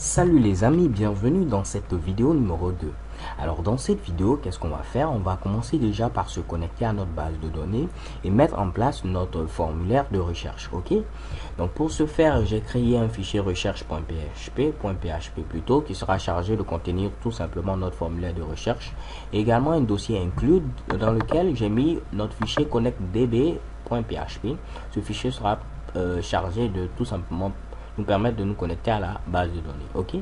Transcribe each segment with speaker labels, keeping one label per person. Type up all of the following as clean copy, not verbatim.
Speaker 1: Salut les amis, bienvenue dans cette vidéo numéro 2. Alors dans cette vidéo, qu'est-ce qu'on va faire? On va commencer déjà par se connecter à notre base de données et mettre en place notre formulaire de recherche, ok? Donc pour ce faire, j'ai créé un fichier recherche.php plutôt, qui sera chargé de contenir tout simplement notre formulaire de recherche et également un dossier include dans lequel j'ai mis notre fichier connectdb.php. Ce fichier sera chargé de tout simplement nous permettre de nous connecter à la base de données, ok?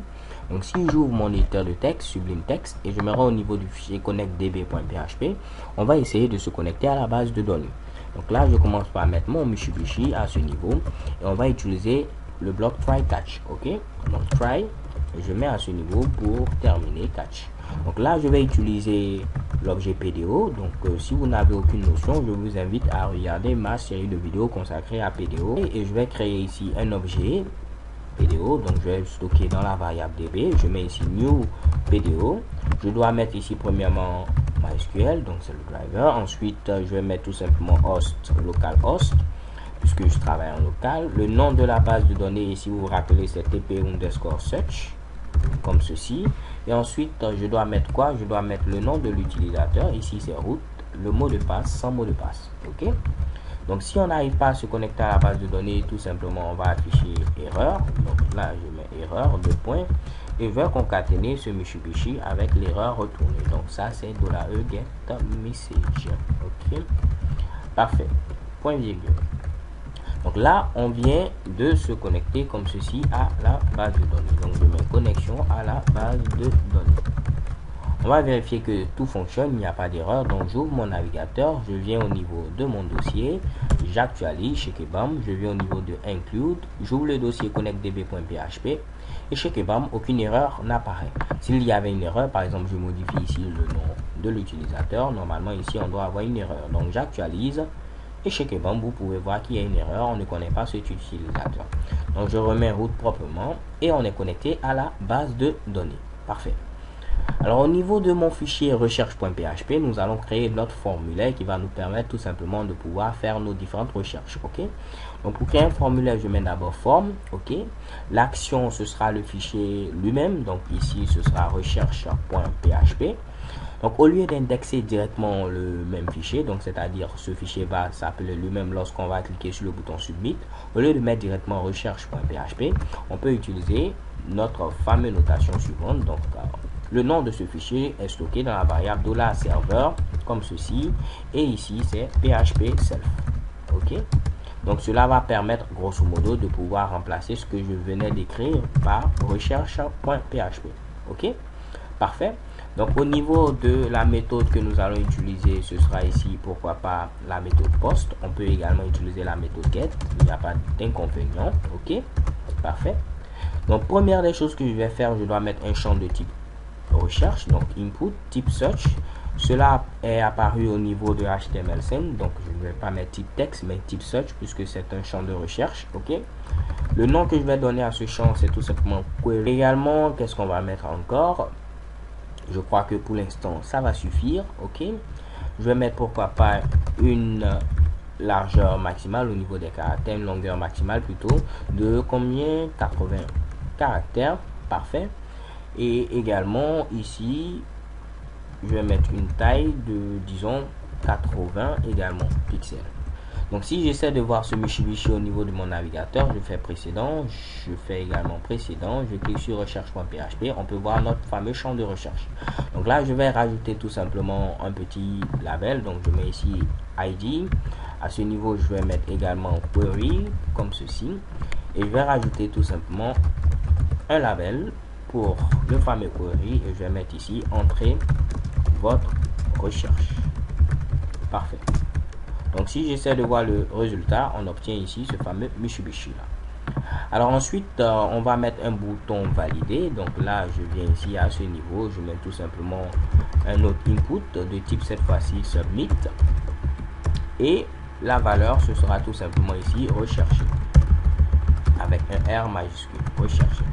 Speaker 1: Donc si j'ouvre mon éditeur de texte, Sublime Text, et je me rends au niveau du fichier connectdb.php, on va essayer de se connecter à la base de données. Donc là, je commence par mettre mon Mitsubishi à ce niveau, et on va utiliser le bloc try catch, ok? Donc try, et je mets à ce niveau pour terminer catch. Donc là, je vais utiliser l'objet PDO. Donc si vous n'avez aucune notion, je vous invite à regarder ma série de vidéos consacrée à PDO. Et je vais créer ici un objet PDO. Donc je vais le stocker dans la variable DB. Je mets ici new PDO. Je dois mettre ici premièrement MySQL, donc c'est le driver. Ensuite, je vais mettre tout simplement host, localhost, puisque je travaille en local. Le nom de la base de données, ici vous vous rappelez, c'est tp_search, comme ceci. Et ensuite je dois mettre quoi? Je dois mettre le nom de l'utilisateur, ici c'est root, le mot de passe sans mot de passe, ok? Donc si on n'arrive pas à se connecter à la base de données, tout simplement on va afficher erreur. Donc là je mets erreur, 2 points, et je vais concaténer ce Mitsubishi avec l'erreur retournée. Donc ça c'est $e get message, ok? Parfait, point virgule. Donc là, on vient de se connecter comme ceci à la base de données. Donc je mets connexion à la base de données. On va vérifier que tout fonctionne, il n'y a pas d'erreur. Donc j'ouvre mon navigateur, je viens au niveau de mon dossier, j'actualise chez Kebam, je viens au niveau de include, j'ouvre le dossier connectdb.php et chez Kebam, aucune erreur n'apparaît. S'il y avait une erreur, par exemple, je modifie ici le nom de l'utilisateur, normalement ici on doit avoir une erreur. Donc j'actualise. Et chez Kebam, vous pouvez voir qu'il y a une erreur, on ne connaît pas cet utilisateur. Donc je remets root proprement et on est connecté à la base de données. Parfait. Alors au niveau de mon fichier recherche.php, nous allons créer notre formulaire qui va nous permettre tout simplement de pouvoir faire nos différentes recherches. Ok. Donc pour créer un formulaire, je mets d'abord form. Ok. L'action, ce sera le fichier lui-même. Donc ici, ce sera recherche.php. Donc au lieu d'indexer directement le même fichier, donc c'est-à-dire ce fichier va s'appeler lui-même lorsqu'on va cliquer sur le bouton submit, au lieu de mettre directement recherche.php, on peut utiliser notre fameuse notation suivante. Donc le nom de ce fichier est stocké dans la variable $server comme ceci, et ici c'est php self. Ok. Donc cela va permettre grosso modo de pouvoir remplacer ce que je venais d'écrire par recherche.php. Ok. Parfait. Donc au niveau de la méthode que nous allons utiliser, ce sera ici, pourquoi pas, la méthode post. On peut également utiliser la méthode get, il n'y a pas d'inconvénient. Ok, parfait. Donc première des choses que je vais faire, je dois mettre un champ de type recherche, donc input type search. Cela est apparu au niveau de HTML5, donc je ne vais pas mettre type texte mais type search puisque c'est un champ de recherche. Ok, le nom que je vais donner à ce champ, c'est tout simplement query. Également, qu'est-ce qu'on va mettre encore? Je crois que pour l'instant ça va suffire. Ok, je vais mettre pourquoi pas une largeur maximale au niveau des caractères, une longueur maximale plutôt de combien? 80 caractères. Parfait. Et également ici je vais mettre une taille de, disons, 80 également pixels. Donc si j'essaie de voir ce Mitsubishi au niveau de mon navigateur, je fais précédent, je fais également précédent, je clique sur recherche.php, on peut voir notre fameux champ de recherche. Donc là, je vais rajouter tout simplement un petit label, donc je mets ici ID. À ce niveau, je vais mettre également query, comme ceci, et je vais rajouter tout simplement un label pour le fameux query, et je vais mettre ici entrer votre recherche. Parfait. Donc si j'essaie de voir le résultat, on obtient ici ce fameux Mitsubishi là. Alors ensuite, on va mettre un bouton valider. Donc là, je viens ici à ce niveau, je mets tout simplement un autre input de type cette fois-ci submit. Et la valeur, ce sera tout simplement ici rechercher. Avec un R majuscule, rechercher.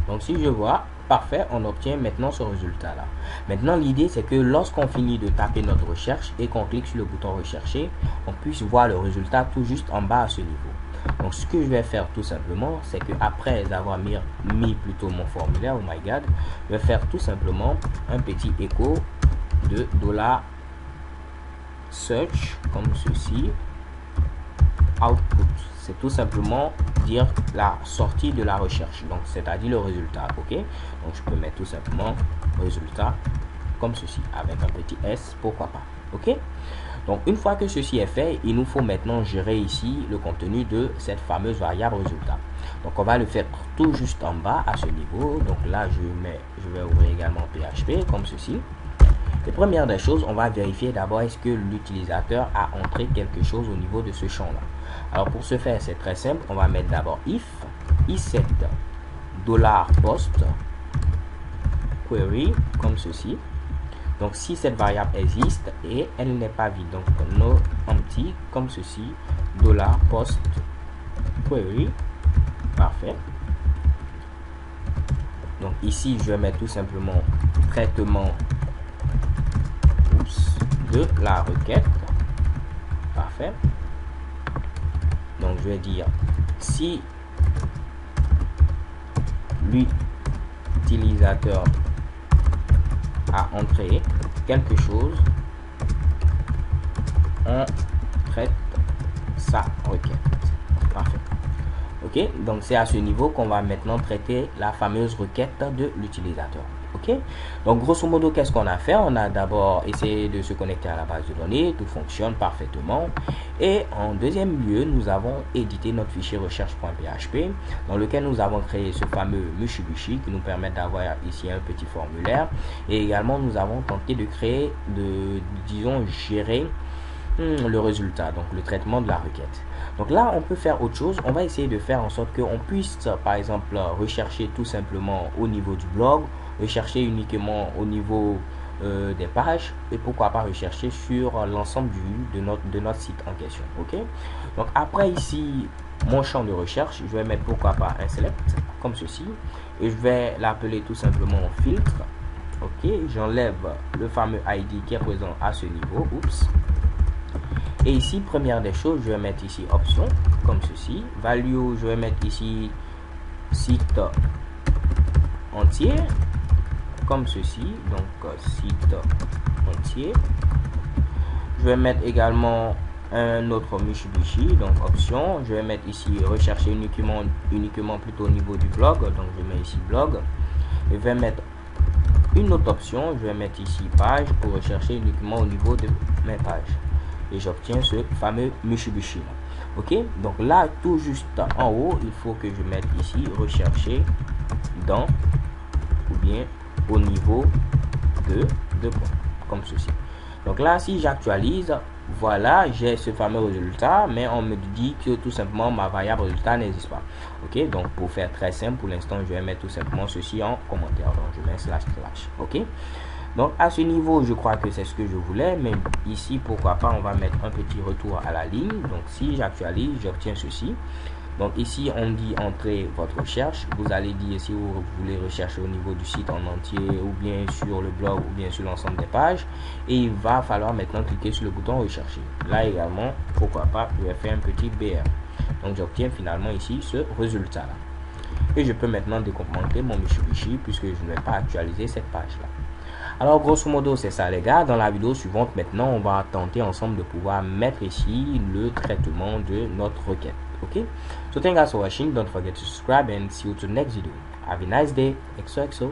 Speaker 1: Donc si je vois, parfait, on obtient maintenant ce résultat là. Maintenant l'idée c'est que lorsqu'on finit de taper notre recherche et qu'on clique sur le bouton rechercher, on puisse voir le résultat tout juste en bas à ce niveau. Donc ce que je vais faire tout simplement, c'est que après avoir mis plutôt mon formulaire, oh my god, je vais faire tout simplement un petit écho de $search comme ceci, output. C'est tout simplement dire la sortie de la recherche, donc c'est-à-dire le résultat. Ok, donc je peux mettre tout simplement résultat comme ceci avec un petit s, pourquoi pas. Ok, donc une fois que ceci est fait, il nous faut maintenant gérer ici le contenu de cette fameuse variable résultat. Donc on va le faire tout juste en bas à ce niveau. Donc là je vais ouvrir également PHP comme ceci. Et première des choses, on va vérifier d'abord est-ce que l'utilisateur a entré quelque chose au niveau de ce champ là. Alors pour ce faire, c'est très simple, on va mettre d'abord if set $post query comme ceci. Donc si cette variable existe et elle n'est pas vide, donc no empty comme ceci, $post query, parfait. Donc ici je vais mettre tout simplement traitement de la requête, parfait. Donc je vais dire si l'utilisateur a entré quelque chose, on traite sa requête, parfait. Ok, donc c'est à ce niveau qu'on va maintenant traiter la fameuse requête de l'utilisateur. Ok, donc grosso modo, qu'est-ce qu'on a fait? On a d'abord essayé de se connecter à la base de données, tout fonctionne parfaitement. Et en deuxième lieu, nous avons édité notre fichier recherche.php dans lequel nous avons créé ce fameux Mushibushi qui nous permet d'avoir ici un petit formulaire. Et également, nous avons tenté de créer, disons, gérer le résultat, donc le traitement de la requête. Donc là, on peut faire autre chose. On va essayer de faire en sorte qu'on puisse, par exemple, rechercher tout simplement au niveau du blog, rechercher uniquement au niveau des pages et pourquoi pas rechercher sur l'ensemble de notre site en question. Ok, donc après ici mon champ de recherche, je vais mettre pourquoi pas un select comme ceci et je vais l'appeler tout simplement filtre. Ok, j'enlève le fameux ID qui est présent à ce niveau. Oups. Et ici, première des choses, je vais mettre ici option comme ceci. Value, je vais mettre ici site entier comme ceci. Donc site entier. Je vais mettre également un autre Mushibushi, donc option. Je vais mettre ici rechercher uniquement plutôt au niveau du blog. Donc je mets ici blog. Je vais mettre une autre option. Je vais mettre ici page pour rechercher uniquement au niveau de mes pages. Et j'obtiens ce fameux Mushibushi. Ok, donc là tout juste en haut, il faut que je mette ici rechercher dans ou bien au niveau de points comme ceci. Donc là si j'actualise, voilà, j'ai ce fameux résultat, mais on me dit que tout simplement ma variable résultat n'existe pas. Ok, donc pour faire très simple, pour l'instant je vais mettre tout simplement ceci en commentaire. Donc je mets //. Ok, donc à ce niveau je crois que c'est ce que je voulais, mais ici pourquoi pas on va mettre un petit retour à la ligne. Donc si j'actualise, j'obtiens ceci. Donc ici on dit entrer votre recherche, vous allez dire si vous voulez rechercher au niveau du site en entier ou bien sur le blog ou bien sur l'ensemble des pages, et il va falloir maintenant cliquer sur le bouton rechercher. Là également pourquoi pas je vais faire un petit BR. Donc j'obtiens finalement ici ce résultat là, et je peux maintenant décompléter mon Mushibushi puisque je ne vais pas actualiser cette page là. Alors grosso modo c'est ça les gars. Dans la vidéo suivante maintenant on va tenter ensemble de pouvoir mettre ici le traitement de notre requête. Okay, so thank you guys for watching. Don't forget to subscribe and see you to the next video. Have a nice day. XOXO.